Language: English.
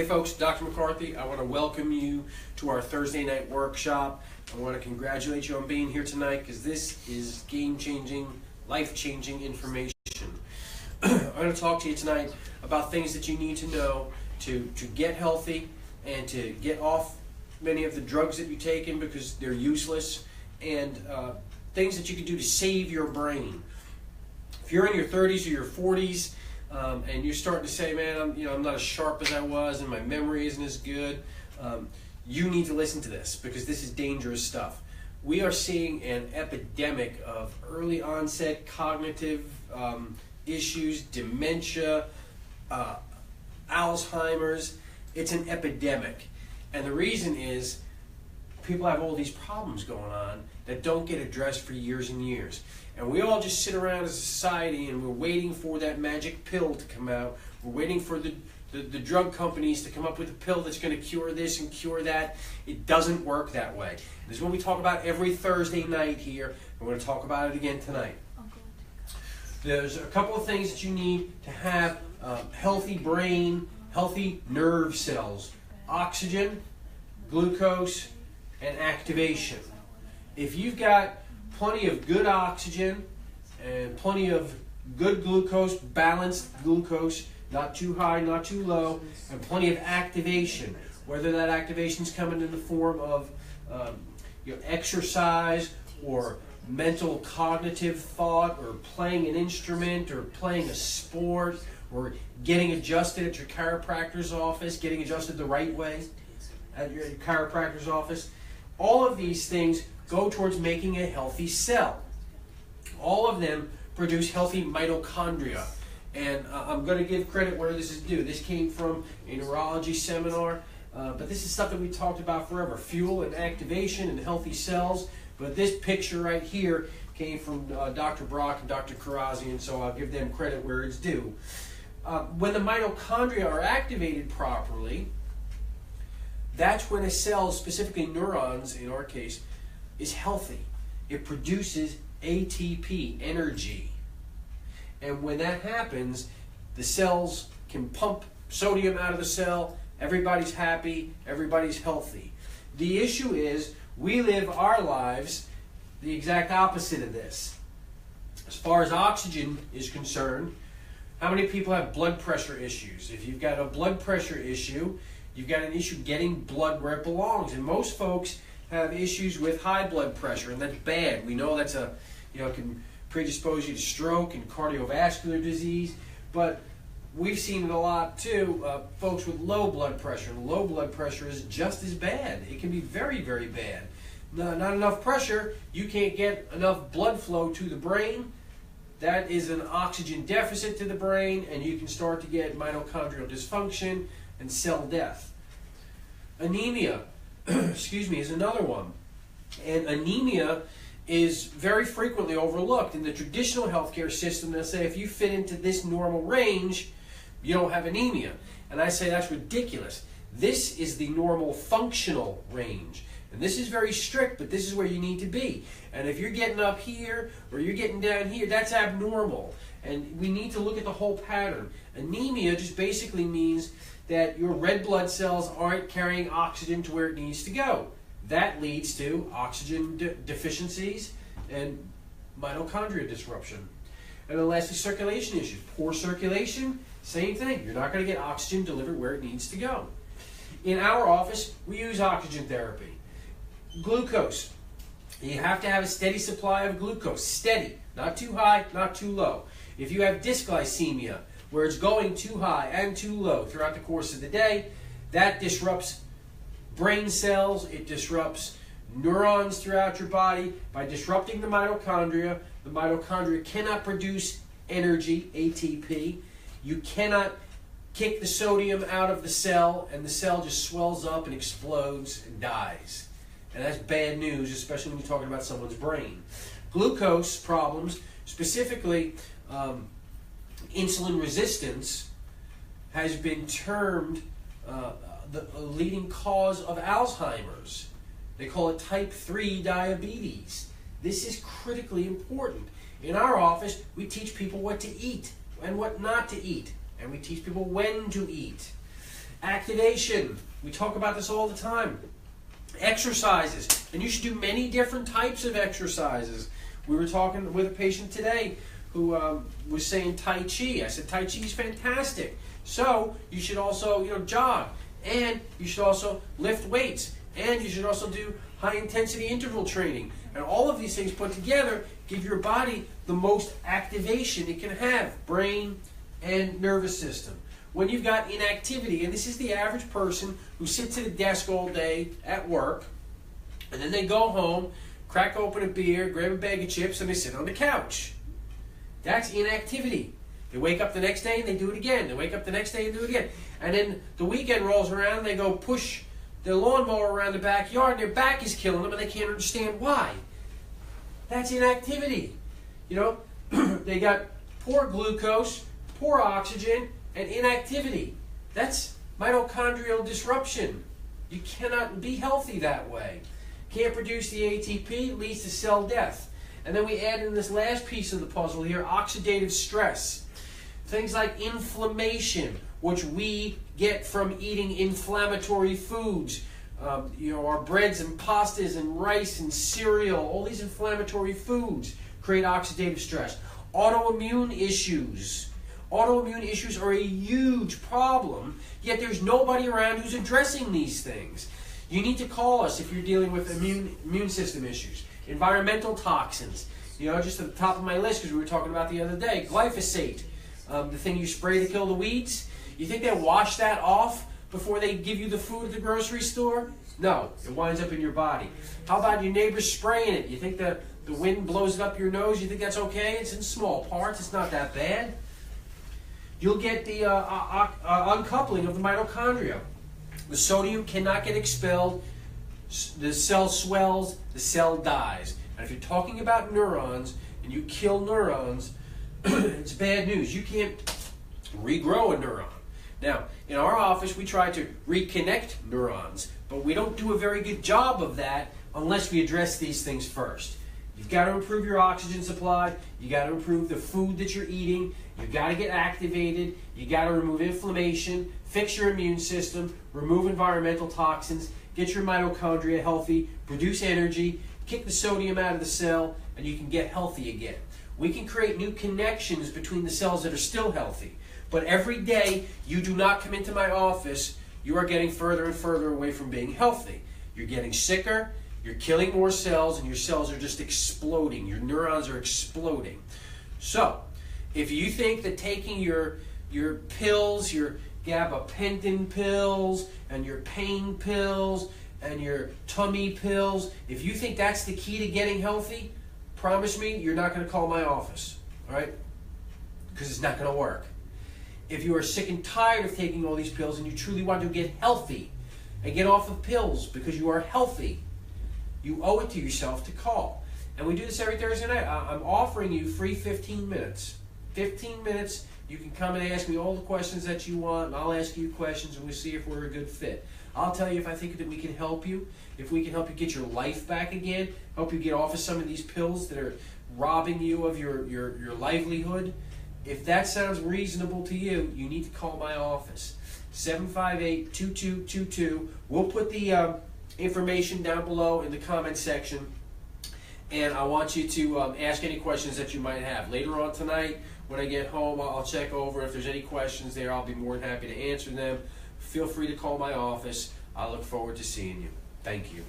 Hey folks, Dr. McCarthy. I want to welcome you to our Thursday night workshop. I want to congratulate you on being here tonight because this is game-changing, life-changing information. I'm going to talk to you tonight about things that you need to know to get healthy and to get off many of the drugs that you're taking because they're useless, and things that you can do to save your brain. If you're in your 30s or your 40s, and you're starting to say, man, I'm not as sharp as I was and my memory isn't as good, you need to listen to this because this is dangerous stuff. We are seeing an epidemic of early onset cognitive issues, dementia, Alzheimer's. It's an epidemic. And the reason is people have all these problems going on that don't get addressed for years and years. And we all just sit around as a society and we're waiting for that magic pill to come out. We're waiting for the drug companies to come up with a pill that's going to cure this and cure that. It doesn't work that way. This is what we talk about every Thursday night here. We're going to talk about it again tonight. There's a couple of things that you need to have healthy brain, healthy nerve cells. Oxygen, glucose, and activation. If you've got plenty of good oxygen and plenty of good glucose, balanced glucose, not too high, not too low, and plenty of activation, whether that activation is coming in the form of exercise or mental cognitive thought or playing an instrument or playing a sport or getting adjusted at your chiropractor's office, getting adjusted the right way at your chiropractor's office. All of these things go towards making a healthy cell. All of them produce healthy mitochondria. And I'm going to give credit where this is due. This came from a neurology seminar, but this is stuff that we talked about forever. Fuel and activation and healthy cells. But this picture right here came from Dr. Brock and Dr. Karazian, so I'll give them credit where it's due. When the mitochondria are activated properly, that's when a cell, specifically neurons in our case, is healthy. It produces ATP, energy. And when that happens, the cells can pump sodium out of the cell, everybody's happy, everybody's healthy. The issue is we live our lives the exact opposite of this. As far as oxygen is concerned, how many people have blood pressure issues? If you've got a blood pressure issue, you've got an issue getting blood where it belongs. And most folks have issues with high blood pressure, and that's bad. We know that's can predispose you to stroke and cardiovascular disease, but we've seen it a lot too, folks with low blood pressure. And low blood pressure is just as bad. It can be very, very bad. Not enough pressure, you can't get enough blood flow to the brain. That is an oxygen deficit to the brain, and you can start to get mitochondrial dysfunction and cell death. Anemia, is another one. And anemia is very frequently overlooked. In the traditional healthcare system, they'll say if you fit into this normal range, you don't have anemia. And I say that's ridiculous. This is the normal functional range. And this is very strict, but this is where you need to be. And if you're getting up here or you're getting down here, that's abnormal. And we need to look at the whole pattern. Anemia just basically means that your red blood cells aren't carrying oxygen to where it needs to go. That leads to oxygen deficiencies and mitochondria disruption. And then lastly, circulation issues. Poor circulation, same thing. You're not going to get oxygen delivered where it needs to go. In our office, we use oxygen therapy. Glucose. You have to have a steady supply of glucose. Steady. Not too high, not too low. If you have dysglycemia, where it's going too high and too low throughout the course of the day, that disrupts brain cells, it disrupts neurons throughout your body. By disrupting the mitochondria cannot produce energy, ATP. You cannot kick the sodium out of the cell, and the cell just swells up and explodes and dies. And that's bad news, especially when you're talking about someone's brain. Glucose problems, specifically insulin resistance, has been termed the leading cause of Alzheimer's. They call it type 3 diabetes. This is critically important. In our office, we teach people what to eat and what not to eat. And we teach people when to eat. Activation. We talk about this all the time. Exercises. And you should do many different types of exercises. We were talking with a patient today who was saying Tai Chi. I said, Tai Chi is fantastic. So you should also, jog. And you should also lift weights. And you should also do high-intensity interval training. And all of these things put together give your body the most activation it can have, brain and nervous system. When you've got inactivity, and this is the average person who sits at a desk all day at work, and then they go home, crack open a beer, grab a bag of chips, and they sit on the couch. That's inactivity. They wake up the next day and they do it again. They wake up the next day and do it again. And then the weekend rolls around and they go push their lawnmower around the backyard, and their back is killing them, and they can't understand why. That's inactivity. They got poor glucose, poor oxygen, and inactivity. That's mitochondrial disruption. You cannot be healthy that way. Can't produce the ATP, leads to cell death. And then we add in this last piece of the puzzle here, oxidative stress. Things like inflammation, which we get from eating inflammatory foods. Our breads and pastas and rice and cereal, all these inflammatory foods create oxidative stress. Autoimmune issues. Autoimmune issues are a huge problem, yet there's nobody around who's addressing these things. You need to call us if you're dealing with immune system issues. Environmental toxins. Just at the top of my list, because we were talking about the other day, glyphosate, the thing you spray to kill the weeds. You think they wash that off before they give you the food at the grocery store? No, it winds up in your body. How about your neighbor spraying it? You think the wind blows it up your nose? You think that's okay? It's in small parts. It's not that bad. You'll get the uncoupling of the mitochondria. The sodium cannot get expelled. The cell swells. The cell dies. And if you're talking about neurons and you kill neurons, it's bad news. You can't regrow a neuron. Now, in our office, we try to reconnect neurons, but we don't do a very good job of that unless we address these things first. You've got to improve your oxygen supply. You got to improve the food that you're eating. You've got to get activated. You got to remove inflammation, fix your immune system, remove environmental toxins, get your mitochondria healthy, produce energy, kick the sodium out of the cell, and you can get healthy again. We can create new connections between the cells that are still healthy. But every day you do not come into my office, you are getting further and further away from being healthy. You're getting sicker, you're killing more cells, and your cells are just exploding. Your neurons are exploding. So, if you think that taking your pills, your gabapentin pills, and your pain pills, and your tummy pills, if you think that's the key to getting healthy, promise me you're not going to call my office, all right? Because it's not going to work. If you are sick and tired of taking all these pills and you truly want to get healthy and get off of pills because you are healthy, you owe it to yourself to call. And we do this every Thursday night. I'm offering you free 15 minutes. 15 minutes, you can come and ask me all the questions that you want, and I'll ask you questions, and we'll see if we're a good fit. I'll tell you if I think that we can help you, if we can help you get your life back again, help you get off of some of these pills that are robbing you of your livelihood. If that sounds reasonable to you, you need to call my office, 758-2222. We'll put the information down below in the comment section, and I want you to ask any questions that you might have. Later on tonight, when I get home, I'll check over. If there's any questions there, I'll be more than happy to answer them. Feel free to call my office. I look forward to seeing you. Thank you.